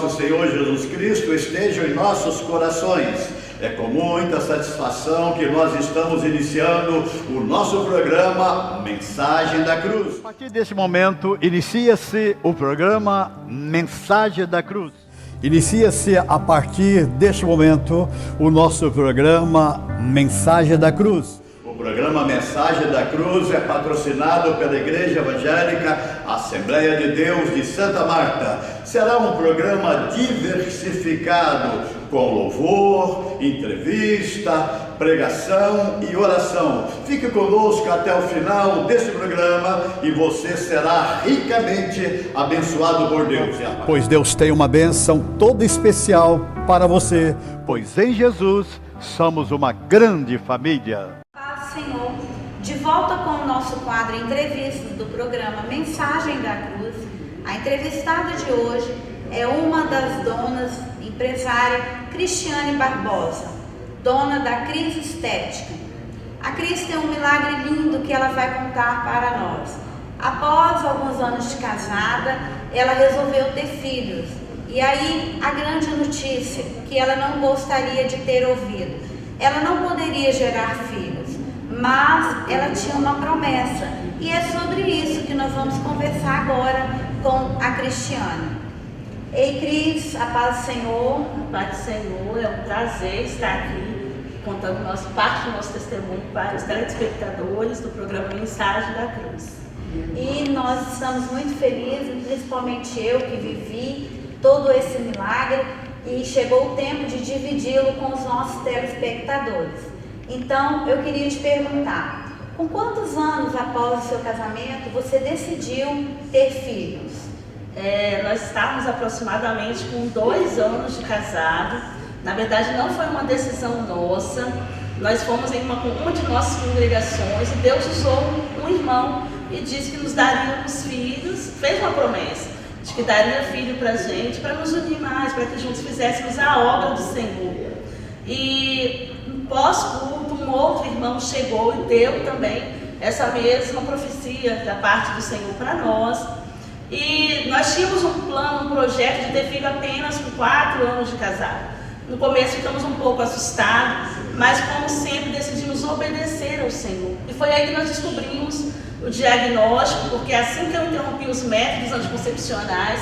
nosso Senhor Jesus Cristo estejam em nossos corações. É com muita satisfação que nós estamos iniciando o nosso programa Mensagem da Cruz. A partir desse momento, inicia-se o programa Mensagem da Cruz. Inicia-se a partir deste momento o nosso programa Mensagem da Cruz. O programa Mensagem da Cruz é patrocinado pela Igreja Evangélica Assembleia de Deus de Santa Marta. Será um programa diversificado, com louvor, entrevista, pregação e oração. Fique conosco até o final desse programa e você será ricamente abençoado por Deus. Pois Deus tem uma bênção toda especial para você, pois em Jesus somos uma grande família. Senhor, de volta com o nosso quadro Entrevistas do programa Mensagem da Cruz. A entrevistada de hoje é uma das donas, empresária Cristiane Barbosa, dona da Cris Estética. A Cris tem um milagre lindo que ela vai contar para nós. Após alguns anos de casada, ela resolveu ter filhos. E aí, a grande notícia, que ela não gostaria de ter ouvido. Ela não poderia gerar filhos, mas ela tinha uma promessa. E é sobre isso que nós vamos conversar agora com a Cristiane. Ei, Cris, a paz do Senhor. A paz do Senhor, é um prazer estar aqui contando parte do nosso testemunho para os telespectadores do programa Mensagem da Cruz. E nós estamos muito felizes, principalmente eu que vivi todo esse milagre e chegou o tempo de dividi-lo com os nossos telespectadores. Então, eu queria te perguntar, com quantos anos após o seu casamento você decidiu ter filhos? Nós estávamos aproximadamente com 2 anos de casado. Na verdade, não foi uma decisão nossa. Nós fomos em uma de nossas congregações e Deus usou um irmão e disse que nos daria uns filhos, fez uma promessa de que daria filho para a gente, para nos unir mais, para que juntos fizéssemos a obra do Senhor. E pós-culto, um outro irmão chegou e deu também essa mesma profecia da parte do Senhor para nós. E nós tínhamos um plano, um projeto de ter filho apenas com 4 anos de casado. No começo ficamos um pouco assustados, mas como sempre decidimos obedecer ao Senhor. E foi aí que nós descobrimos o diagnóstico, porque assim que eu interrompi os métodos anticoncepcionais,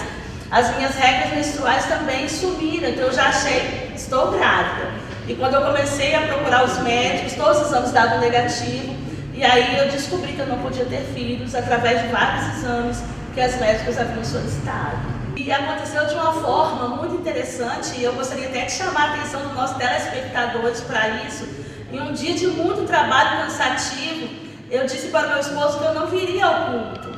as minhas regras menstruais também sumiram. Então eu já achei, estou grávida. E quando eu comecei a procurar os médicos, todos os exames davam negativo. E aí eu descobri que eu não podia ter filhos através de vários exames que as médicas haviam solicitado. E aconteceu de uma forma muito interessante, e eu gostaria até de chamar a atenção dos nossos telespectadores para isso. Em um dia de muito trabalho cansativo, eu disse para o meu esposo que eu não viria ao culto.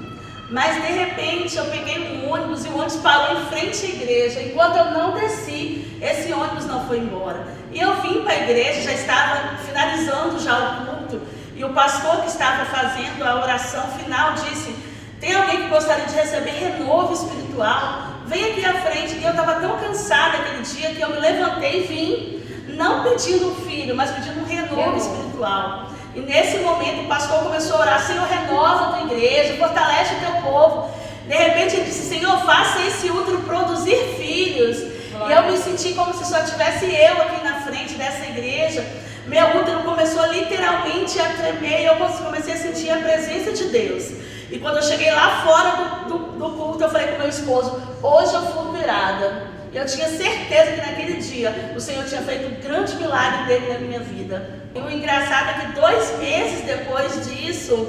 Mas de repente eu peguei um ônibus e o ônibus parou em frente à igreja. Enquanto eu não desci, esse ônibus não foi embora. E eu vim para a igreja, já estava finalizando já o culto, e o pastor que estava fazendo a oração final disse: tem alguém que gostaria de receber renovo espiritual? Vem aqui à frente. E eu estava tão cansada aquele dia que eu me levantei e vim, não pedindo um filho, mas pedindo um renovo espiritual. E nesse momento o pastor começou a orar: Senhor, renova a tua igreja, fortalece o teu povo. De repente ele disse: Senhor, faça esse útero produzir filhos. E eu me senti como se só tivesse eu aqui na frente dessa igreja. Meu útero começou literalmente a tremer e eu comecei a sentir a presença de Deus. E quando eu cheguei lá fora do culto, eu falei com meu esposo: hoje eu fui virada. E eu tinha certeza que naquele dia o Senhor tinha feito um grande milagre dele na minha vida. E o engraçado é que 2 meses depois disso,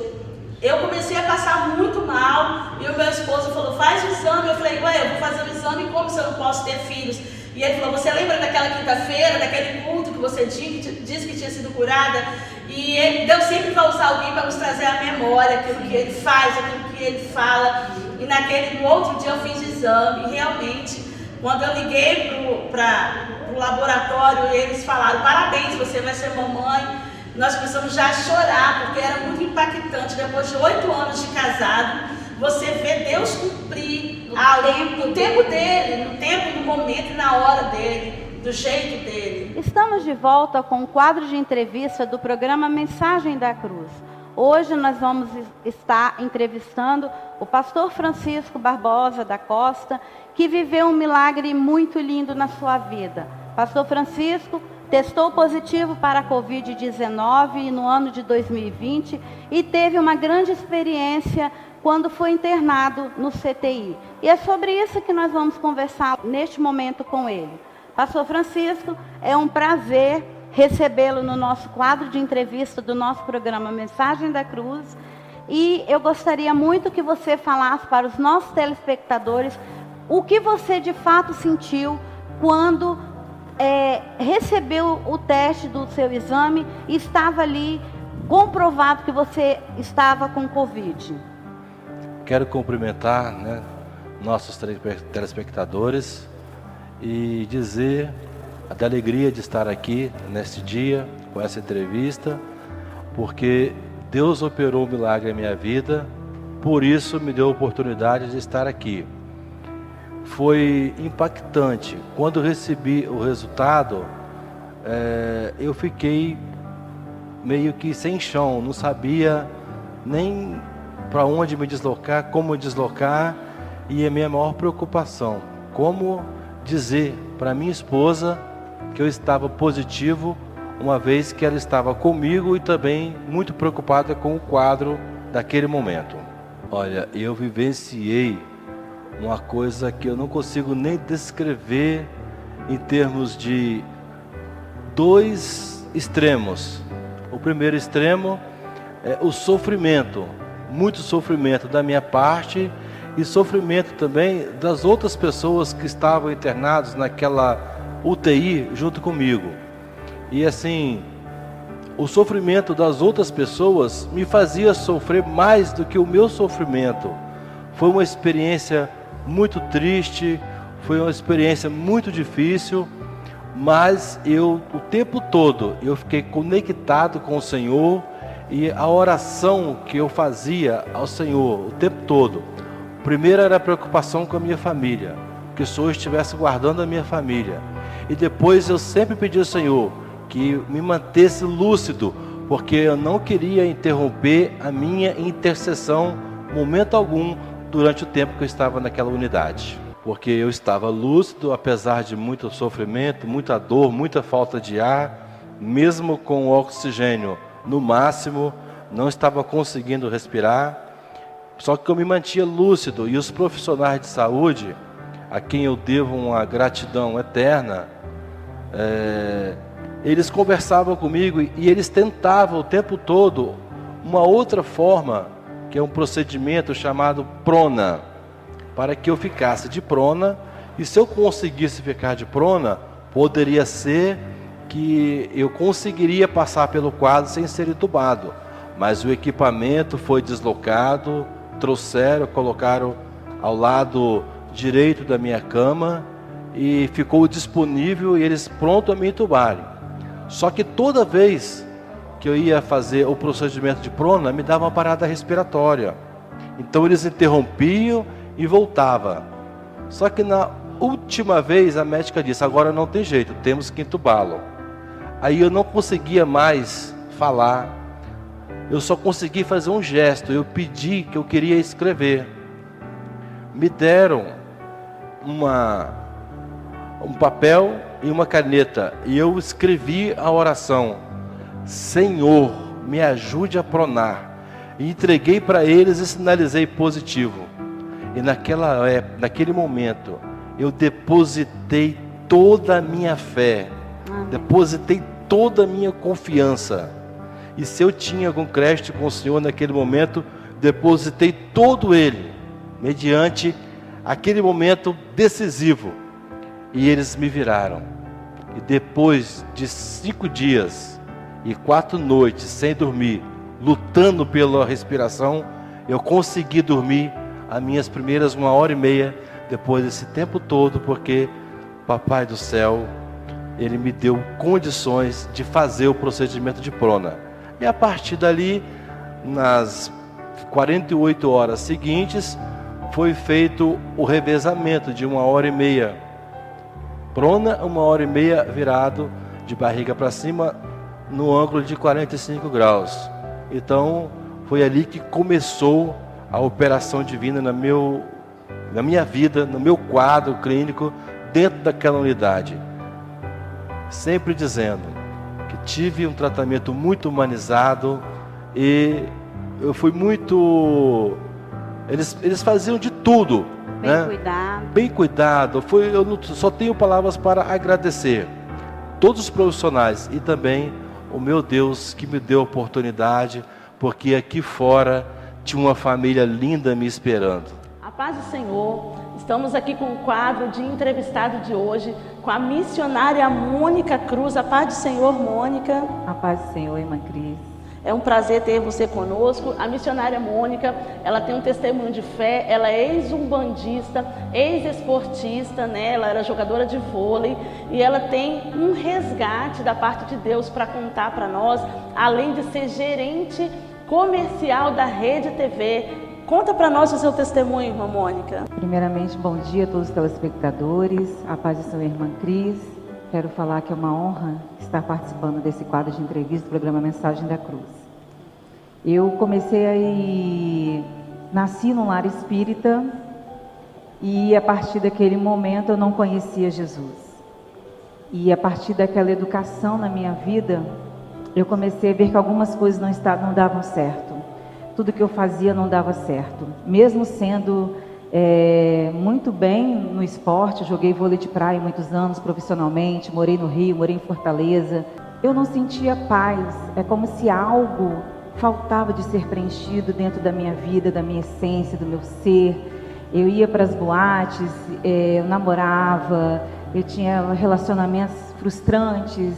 eu comecei a passar muito mal. E o meu esposo falou: faz o exame. Eu falei: ué, eu vou fazer o exame, como se eu não posso ter filhos? E ele falou: você lembra daquela quinta-feira, daquele culto que você disse que tinha sido curada? E Deus sempre vai usar alguém para nos trazer à memória aquilo que Ele faz, aquilo que Ele fala. E no outro dia eu fiz o exame. E realmente, quando eu liguei para o laboratório, eles falaram: parabéns, você vai ser mamãe. Nós começamos já a chorar, porque era muito impactante. Depois de 8 anos de casado, você vê Deus cumprir no tempo dele, no tempo, no momento e na hora dele, do jeito dele. Estamos de volta com o quadro de entrevista do programa Mensagem da Cruz. Hoje nós vamos estar entrevistando o pastor Francisco Barbosa da Costa, que viveu um milagre muito lindo na sua vida. Pastor Francisco testou positivo para a Covid-19 no ano de 2020 e teve uma grande experiência quando foi internado no CTI. E é sobre isso que nós vamos conversar neste momento com ele. Pastor Francisco, é um prazer recebê-lo no nosso quadro de entrevista do nosso programa Mensagem da Cruz. E eu gostaria muito que você falasse para os nossos telespectadores o que você de fato sentiu quando recebeu o teste do seu exame e estava ali comprovado que você estava com Covid. Quero cumprimentar, nossos telespectadores e dizer da alegria de estar aqui neste dia, com essa entrevista, porque Deus operou um milagre na minha vida, por isso me deu a oportunidade de estar aqui. Foi impactante. Quando eu recebi o resultado, eu fiquei meio que sem chão, não sabia nem para onde me deslocar, como me deslocar, e a minha maior preocupação, como dizer para minha esposa que eu estava positivo, uma vez que ela estava comigo e também muito preocupada com o quadro daquele momento. Olha, eu vivenciei uma coisa que eu não consigo nem descrever em termos de dois extremos. O primeiro extremo é o sofrimento, muito sofrimento da minha parte e sofrimento também das outras pessoas que estavam internadas naquela UTI junto comigo. E assim, o sofrimento das outras pessoas me fazia sofrer mais do que o meu sofrimento. Foi uma experiência muito triste, foi uma experiência muito difícil, mas o tempo todo, eu fiquei conectado com o Senhor, e a oração que eu fazia ao Senhor o tempo todo, primeiro era a preocupação com a minha família, que o Senhor estivesse guardando a minha família, e depois eu sempre pedi ao Senhor que me mantesse lúcido, porque eu não queria interromper a minha intercessão momento algum durante o tempo que eu estava naquela unidade, porque eu estava lúcido, apesar de muito sofrimento, muita dor, muita falta de ar, mesmo com o oxigênio no máximo, não estava conseguindo respirar, só que eu me mantinha lúcido, e os profissionais de saúde, a quem eu devo uma gratidão eterna, eles conversavam comigo e eles tentavam o tempo todo uma outra forma, que é um procedimento chamado prona, para que eu ficasse de prona, e se eu conseguisse ficar de prona, poderia ser que eu conseguiria passar pelo quadro sem ser entubado, mas o equipamento foi deslocado, colocaram ao lado direito da minha cama e ficou disponível, e eles prontos a me entubarem. Só que toda vez que eu ia fazer o procedimento de prona, me dava uma parada respiratória, então eles interrompiam e voltava. Só que na última vez a médica disse: agora não tem jeito, temos que entubá-lo. Aí eu não conseguia mais falar, eu só consegui fazer um gesto. Eu pedi que eu queria escrever. Me deram um papel e uma caneta, e eu escrevi a oração: Senhor, me ajude a pronar. E entreguei para eles e sinalizei positivo. E naquele momento, eu depositei toda a minha fé, depositei toda a minha confiança. E se eu tinha algum crédito com o Senhor naquele momento, depositei todo ele, mediante aquele momento decisivo. E eles me viraram. E depois de 5 dias e 4 noites sem dormir, lutando pela respiração, eu consegui dormir as minhas primeiras 1h30 depois desse tempo todo, porque Papai do Céu, Ele me deu condições de fazer o procedimento de prona. E a partir dali, nas 48 horas seguintes, foi feito o revezamento de 1h30 prona, 1h30 virado de barriga para cima, no ângulo de 45 graus. Então, Foi ali que começou a operação divina na minha vida, no meu quadro clínico, dentro daquela unidade. Sempre dizendo que tive um tratamento muito humanizado e eu fui muito... Eles faziam de tudo. Bem né? cuidado. Bem cuidado. Eu só tenho palavras para agradecer todos os profissionais e também o meu Deus que me deu a oportunidade, porque aqui fora tinha uma família linda me esperando. A paz do Senhor, estamos aqui com o quadro de entrevistado de hoje, com a missionária Mônica Cruz. A paz do Senhor, Mônica. A paz do Senhor, irmã Cris. É um prazer ter você conosco. A missionária Mônica, ela tem um testemunho de fé, ela é ex-umbandista, ex-esportista, né? Ela era jogadora de vôlei e ela tem um resgate da parte de Deus para contar para nós, além de ser gerente comercial da Rede TV. Conta para nós o seu testemunho, irmã Mônica. Primeiramente, bom dia a todos os telespectadores. A paz do Senhor, irmã Cris. Quero falar que é uma honra estar participando desse quadro de entrevista do programa Mensagem da Cruz. Eu nasci num lar espírita e a partir daquele momento eu não conhecia Jesus. E a partir daquela educação na minha vida, eu comecei a ver que algumas coisas não davam certo. Tudo que eu fazia não dava certo. Mesmo sendo muito bem no esporte, joguei vôlei de praia muitos anos profissionalmente, morei no Rio, morei em Fortaleza. Eu não sentia paz, é como se algo faltava de ser preenchido dentro da minha vida, da minha essência, do meu ser. Eu ia para as boates, eu namorava, eu tinha relacionamentos frustrantes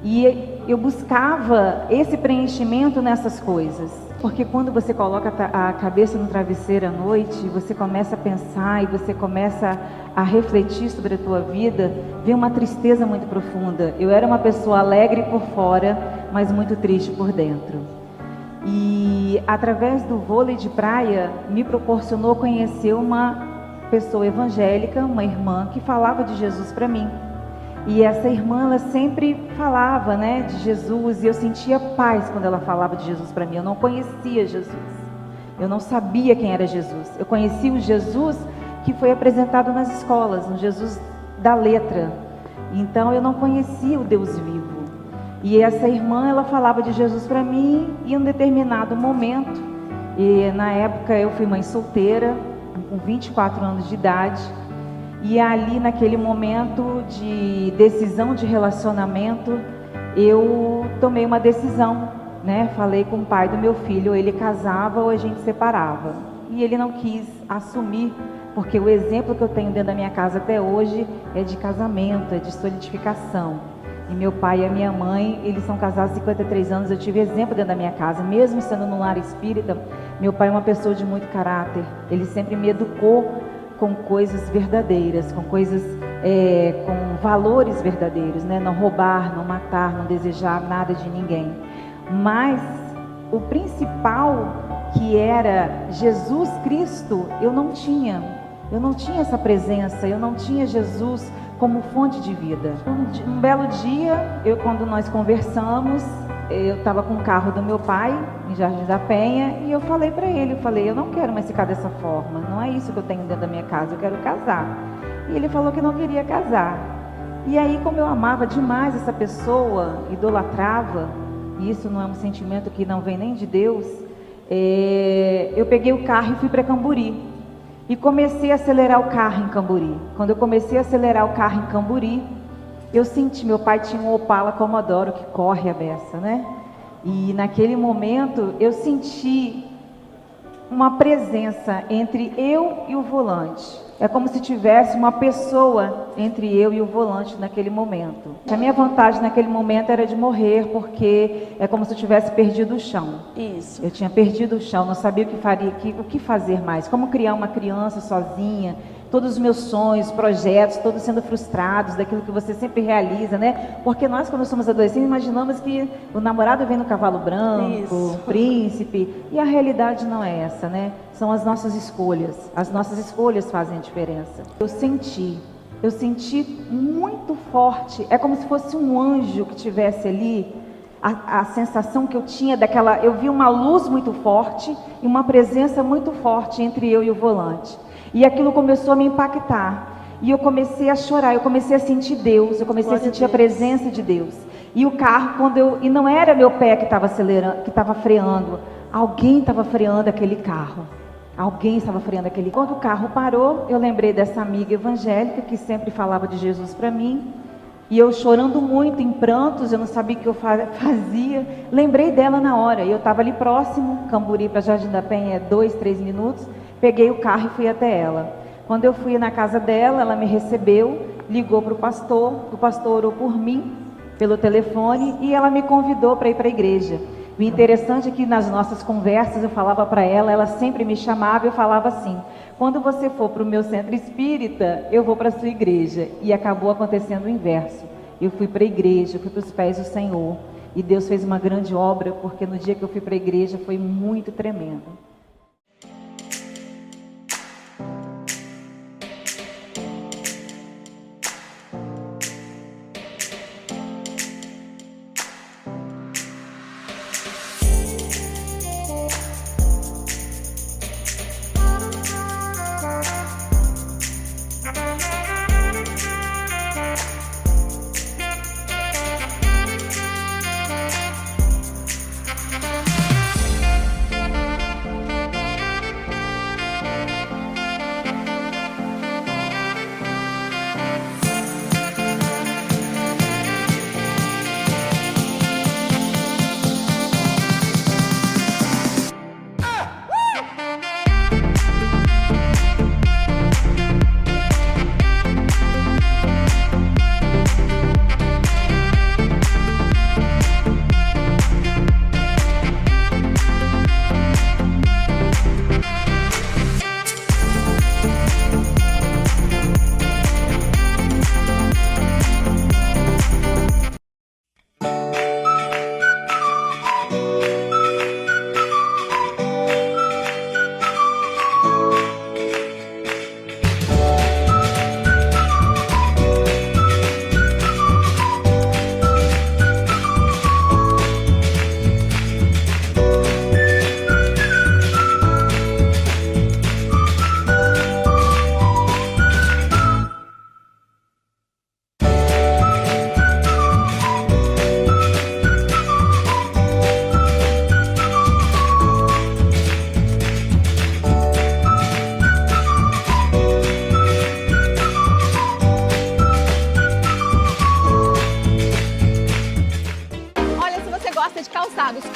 e eu buscava esse preenchimento nessas coisas. Porque quando você coloca a cabeça no travesseiro à noite, você começa a pensar e você começa a refletir sobre a tua vida, vem uma tristeza muito profunda. Eu era uma pessoa alegre por fora, mas muito triste por dentro. E através do vôlei de praia, me proporcionou conhecer uma pessoa evangélica, uma irmã que falava de Jesus para mim. E essa irmã, ela sempre falava, né, de Jesus, e eu sentia paz quando ela falava de Jesus para mim. Eu não conhecia Jesus, eu não sabia quem era Jesus. Eu conhecia o Jesus que foi apresentado nas escolas, o Jesus da letra. Então eu não conhecia o Deus vivo. E essa irmã, ela falava de Jesus para mim, e em um determinado momento, e na época eu fui mãe solteira, com 24 anos de idade, e ali naquele momento de decisão de relacionamento, eu tomei uma decisão, né? Falei com o pai do meu filho, ou ele casava ou a gente separava. E ele não quis assumir, porque o exemplo que eu tenho dentro da minha casa até hoje é de casamento, é de solidificação. E meu pai e a minha mãe, eles são casados há 53 anos, eu tive exemplo dentro da minha casa. Mesmo sendo no lar espírita, meu pai é uma pessoa de muito caráter. Ele sempre me educou com coisas verdadeiras, com coisas, com valores verdadeiros, né? Não roubar, não matar, não desejar nada de ninguém. Mas o principal, que era Jesus Cristo, eu não tinha essa presença, eu não tinha Jesus como fonte de vida. Um belo dia, quando nós conversamos, eu estava com o carro do meu pai, em Jardim da Penha, e eu falei para ele, eu não quero mais ficar dessa forma, não é isso que eu tenho dentro da minha casa, eu quero casar. E ele falou que não queria casar. E aí, como eu amava demais essa pessoa, idolatrava, e isso não é um sentimento que não vem nem de Deus, eu peguei o carro e fui para Camburi. E comecei a acelerar o carro em Camburi. Quando eu comecei a acelerar o carro em Camburi, eu senti, meu pai tinha um Opala Commodore que corre a beça, né? E naquele momento eu senti uma presença entre eu e o volante. É como se tivesse uma pessoa entre eu e o volante naquele momento. A minha vontade naquele momento era de morrer, porque é como se eu tivesse perdido o chão. Isso. Eu tinha perdido o chão, não sabia o que fazer mais, como criar uma criança sozinha. Todos os meus sonhos, projetos, todos sendo frustrados daquilo que você sempre realiza, né? Porque nós, quando somos adolescentes, imaginamos que o namorado vem no cavalo branco, o príncipe, e a realidade não é essa, né? São as nossas escolhas fazem a diferença. Eu senti muito forte, é como se fosse um anjo que estivesse ali, a sensação que eu tinha daquela... Eu vi uma luz muito forte e uma presença muito forte entre eu e o volante. E aquilo começou a me impactar. E eu comecei a chorar, eu comecei a sentir Deus, eu comecei a sentir a presença de Deus. E o carro, e não era meu pé que estava acelerando, que estava freando, alguém estava freando aquele carro. Alguém estava freando aquele carro. Quando o carro parou, eu lembrei dessa amiga evangélica que sempre falava de Jesus para mim. E eu chorando muito, em prantos, eu não sabia o que eu fazia. Lembrei dela na hora. Eu estava ali próximo, Camburi para Jardim da Penha, 2, 3 minutos. Peguei o carro e fui até ela. Quando eu fui na casa dela, ela me recebeu, ligou para o pastor orou por mim, pelo telefone, e ela me convidou para ir para a igreja. O interessante é que nas nossas conversas eu falava para ela, ela sempre me chamava e eu falava assim: quando você for para o meu centro espírita, eu vou para a sua igreja. E acabou acontecendo o inverso. Eu fui para a igreja, eu fui para os pés do Senhor. E Deus fez uma grande obra, porque no dia que eu fui para a igreja foi muito tremendo.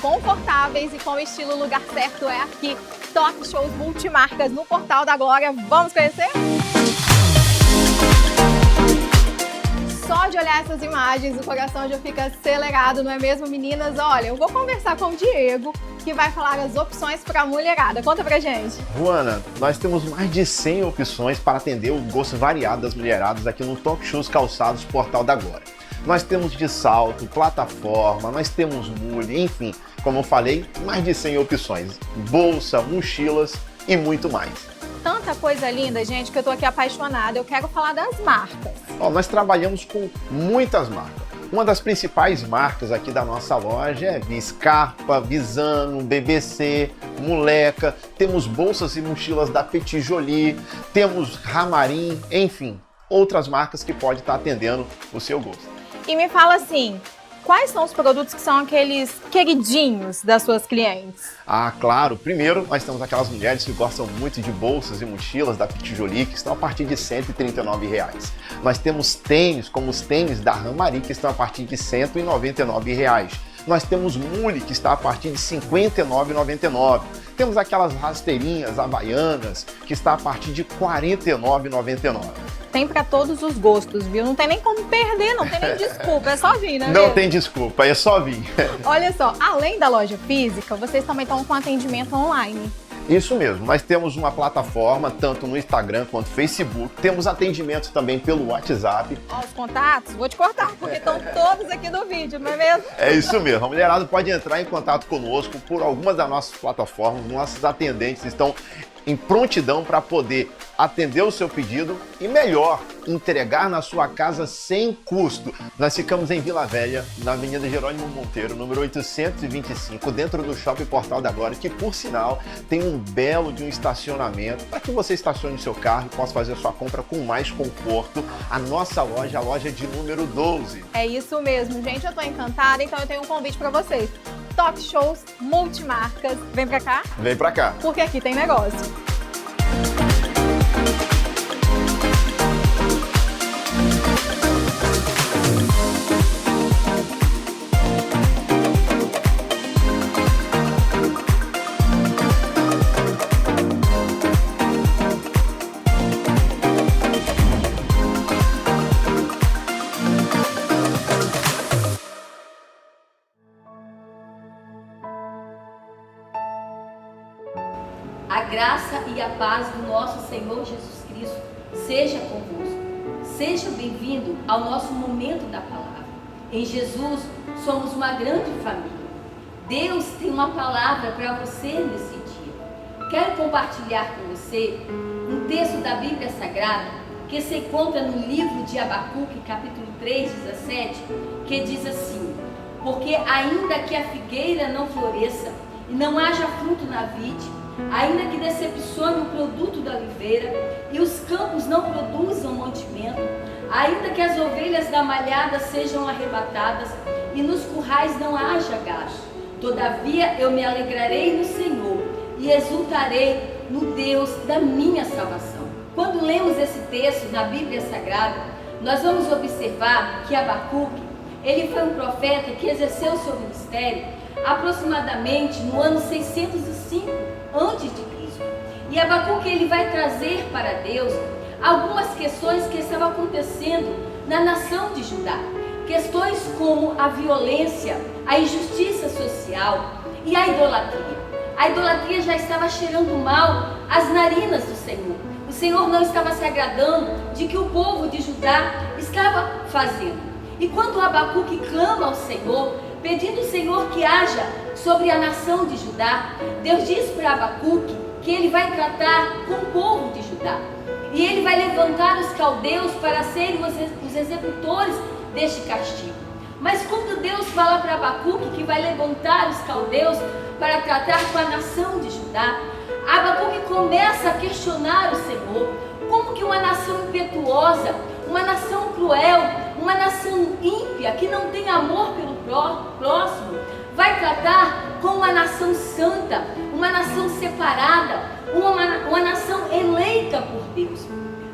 Confortáveis e com o estilo lugar certo é aqui. Top Shows Multimarcas no Portal da Glória. Vamos conhecer? Só de olhar essas imagens, o coração já fica acelerado, não é mesmo, meninas? Olha, eu vou conversar com o Diego, que vai falar as opções para a mulherada. Conta pra gente. Juana, nós temos mais de 100 opções para atender o gosto variado das mulheradas aqui no Top Shows Calçados Portal da Glória. Nós temos de salto, plataforma, nós temos mule, enfim, como eu falei, mais de 100 opções. Bolsa, mochilas e muito mais. Tanta coisa linda, gente, que eu tô aqui apaixonada. Eu quero falar das marcas. Nós trabalhamos com muitas marcas. Uma das principais marcas aqui da nossa loja é Scarpa, Visano, BBC, Moleca. Temos bolsas e mochilas da Petit Jolie, temos Ramarim, enfim, outras marcas que podem estar atendendo o seu gosto. E me fala assim, quais são os produtos que são aqueles queridinhos das suas clientes? Ah, claro. Primeiro, nós temos aquelas mulheres que gostam muito de bolsas e mochilas da Petit Jolie, que estão a partir de R$ 139. Nós temos tênis, como os tênis da Ramarim, que estão a partir de R$ 199. Nós temos mule, que está a partir de R$ 59,99. Temos aquelas rasteirinhas havaianas, que está a partir de R$ 49,99. Tem para todos os gostos, viu? Não tem nem como perder, não tem nem desculpa, é só vir, né? Não tem desculpa, é só vir. Olha só, além da loja física, vocês também estão com atendimento online. Isso mesmo, nós temos uma plataforma, tanto no Instagram quanto no Facebook. Temos atendimento também pelo WhatsApp. Ó, os contatos, vou te cortar, porque estão todos aqui no vídeo, não é mesmo? É isso mesmo, a mulherada pode entrar em contato conosco por algumas das nossas plataformas. Nossos atendentes estão em prontidão para poder atender o seu pedido e, melhor, entregar na sua casa sem custo. Nós ficamos em Vila Velha, na Avenida Jerônimo Monteiro, número 825, dentro do Shopping Portal da Glória, que, por sinal, tem um belo de um estacionamento para que você estacione o seu carro e possa fazer a sua compra com mais conforto. A nossa loja, a loja de número 12. É isso mesmo, gente. Eu tô encantada, então eu tenho um convite para vocês. Talk Shows Multimarcas. Vem pra cá? Vem pra cá. Porque aqui tem negócio. A graça e a paz do nosso Senhor Jesus Cristo seja convosco. Seja bem-vindo ao nosso momento da palavra. Em Jesus somos uma grande família. Deus tem uma palavra para você nesse dia. Quero compartilhar com você um texto da Bíblia Sagrada que se encontra no livro de Abacuque, capítulo 3, 17, que diz assim: porque ainda que a figueira não floresça e não haja fruto na vide, ainda que decepcione o produto da oliveira e os campos não produzam mantimento, ainda que as ovelhas da malhada sejam arrebatadas e nos currais não haja gado, todavia eu me alegrarei no Senhor e exultarei no Deus da minha salvação. Quando lemos esse texto na Bíblia Sagrada, nós vamos observar que Abacuque, ele foi um profeta que exerceu seu ministério aproximadamente no ano 605 a.C. E Abacuque, ele vai trazer para Deus algumas questões que estavam acontecendo na nação de Judá. Questões como a violência, a injustiça social e a idolatria. A idolatria já estava cheirando mal às narinas do Senhor. O Senhor não estava se agradando de que o povo de Judá estava fazendo. E quando Abacuque clama ao Senhor, pedindo ao Senhor que haja sobre a nação de Judá, Deus diz para Abacuque que ele vai tratar com o povo de Judá. E ele vai levantar os caldeus para serem os executores deste castigo. Mas quando Deus fala para Abacuque que vai levantar os caldeus para tratar com a nação de Judá, Abacuque começa a questionar o Senhor. Como que uma nação impetuosa, uma nação cruel, uma nação ímpia, que não tem amor pelo próximo, vai tratar com uma nação santa, uma nação separada, uma nação eleita por Deus?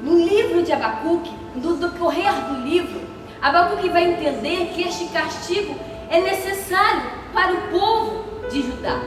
No livro de Abacuque, no decorrer do livro, Abacuque vai entender que este castigo é necessário para o povo de Judá.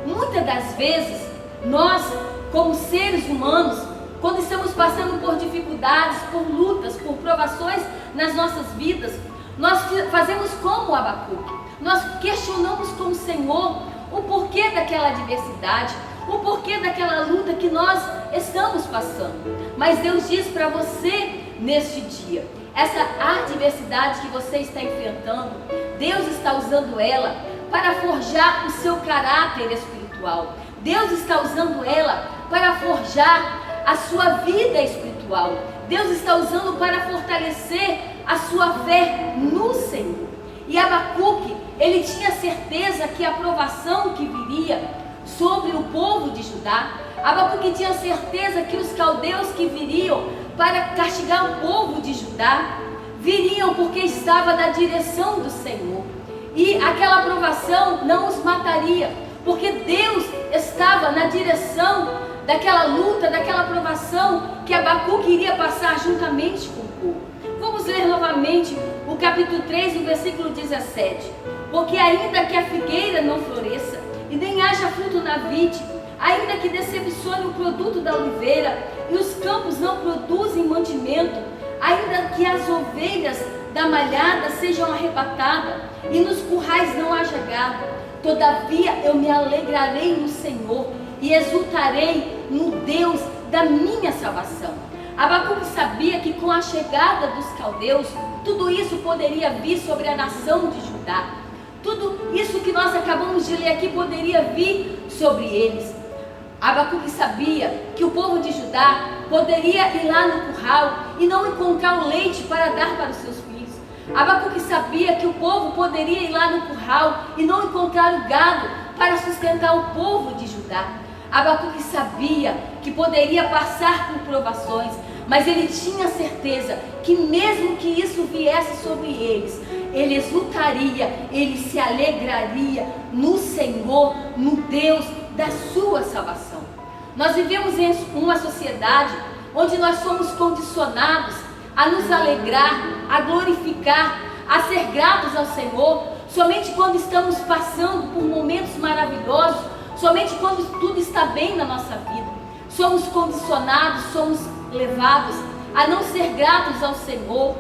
Muitas das vezes, nós, como seres humanos, quando estamos passando por dificuldades, por lutas, por provações nas nossas vidas, nós fazemos como Abacuque. Nós questionamos com o Senhor o porquê daquela adversidade, o porquê daquela luta que nós estamos passando. Mas Deus diz para você neste dia, essa adversidade que você está enfrentando, Deus está usando ela para forjar o seu caráter espiritual. Deus está usando ela para forjar a sua vida espiritual. Deus está usando para fortalecer a sua fé no Senhor. E Abacuque, ele tinha certeza que a provação que viria sobre o povo de Judá, Abacuque tinha certeza que os caldeus que viriam para castigar o povo de Judá, viriam porque estava na direção do Senhor. E aquela provação não os mataria, porque Deus estava na direção daquela luta, daquela provação que Abacuque iria passar juntamente com o povo. Vamos ler novamente o capítulo 3, o versículo 17. Porque ainda que a figueira não floresça e nem haja fruto na vide, ainda que decepcione o produto da oliveira e os campos não produzem mantimento, ainda que as ovelhas da malhada sejam arrebatadas e nos currais não haja gado, todavia eu me alegrarei no Senhor e exultarei no Deus da minha salvação. Abacuque sabia que com a chegada dos caldeus, tudo isso poderia vir sobre a nação de Judá. Tudo isso que nós acabamos de ler aqui poderia vir sobre eles. Abacuque sabia que o povo de Judá poderia ir lá no curral e não encontrar o leite para dar para os seus filhos. Abacuque sabia que o povo poderia ir lá no curral e não encontrar o gado para sustentar o povo de Judá. Abacuque sabia que poderia passar por provações, mas ele tinha certeza que mesmo que isso viesse sobre eles, ele exultaria, ele se alegraria no Senhor, no Deus da sua salvação. Nós vivemos em uma sociedade onde nós somos condicionados a nos alegrar, a glorificar, a ser gratos ao Senhor, somente quando estamos passando por momentos maravilhosos, somente quando tudo está bem na nossa vida. Somos condicionados, somos levados a não ser gratos ao Senhor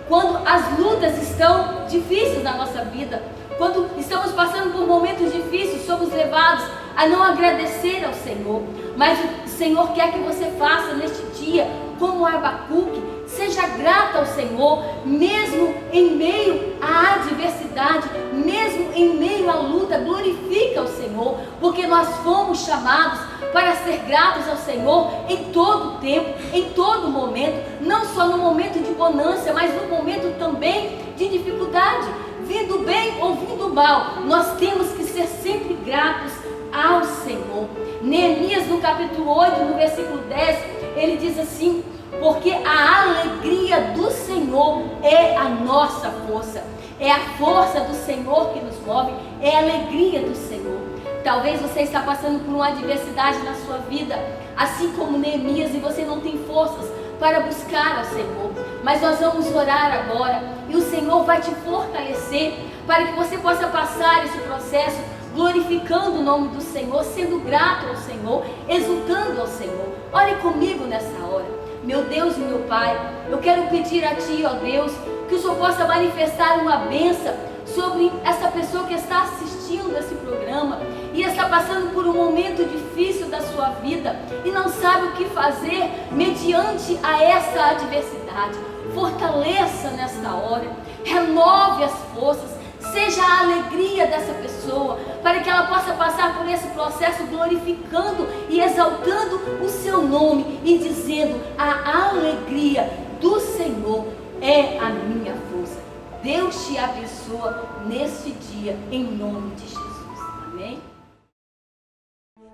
quando as lutas estão difíceis na nossa vida. Quando estamos passando por momentos difíceis, somos levados a não agradecer ao Senhor. Mas o Senhor quer que você faça neste dia, como Abacuque, seja grato ao Senhor, mesmo em meio à adversidade, mesmo em meio à luta, glorifica o Senhor, porque nós fomos chamados para ser gratos ao Senhor em todo o tempo, em todo momento, não só no momento de bonança, mas no momento também de dificuldade. Vindo bem ou vindo mal, nós temos que ser sempre gratos ao Senhor. Neemias, no capítulo 8, no versículo 10, ele diz assim: porque a alegria do Senhor é a nossa força. É a força do Senhor que nos move, é a alegria do Senhor. Talvez você está passando por uma adversidade na sua vida, assim como Neemias, e você não tem forças para buscar ao Senhor. Mas nós vamos orar agora e o Senhor vai te fortalecer para que você possa passar esse processo glorificando o nome do Senhor, sendo grato ao Senhor, exultando ao Senhor. Ore comigo nessa hora. Meu Deus e meu Pai, eu quero pedir a Ti, ó Deus, que o Senhor possa manifestar uma bênção sobre essa pessoa que está assistindo esse programa e está passando por um momento difícil da sua vida e não sabe o que fazer mediante a essa adversidade. Fortaleça nesta hora, renove as forças, seja a alegria dessa pessoa, para que ela possa passar por esse processo glorificando e exaltando o seu nome e dizendo: a alegria do Senhor é a minha força. Deus te abençoa neste dia, em nome de Jesus. Amém?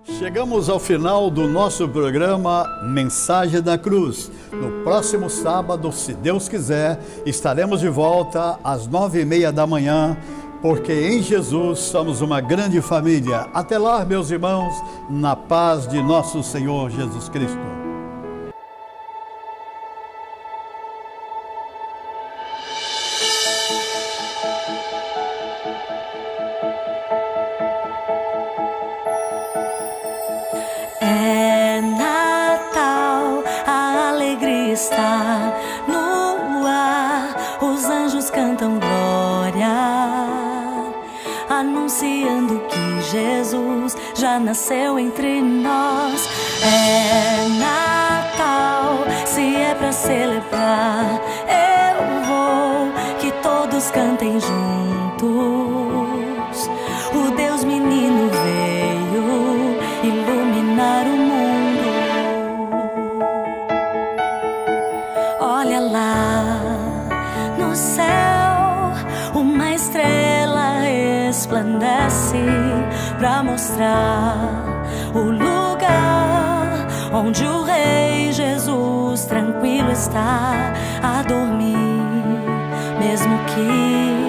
Chegamos ao final do nosso programa Mensagem da Cruz. No próximo sábado, se Deus quiser, estaremos de volta às 9h30 da manhã, porque em Jesus somos uma grande família. Até lá, meus irmãos, na paz de nosso Senhor Jesus Cristo. Está no ar, os anjos cantam glória, anunciando que Jesus já nasceu entre nós. É Natal, se é pra celebrar, eu vou, que todos cantem juntos. O Deus menino veio iluminar o mundo. Olha lá no céu, uma estrela resplandece pra mostrar o lugar onde o Rei Jesus tranquilo está a dormir, mesmo que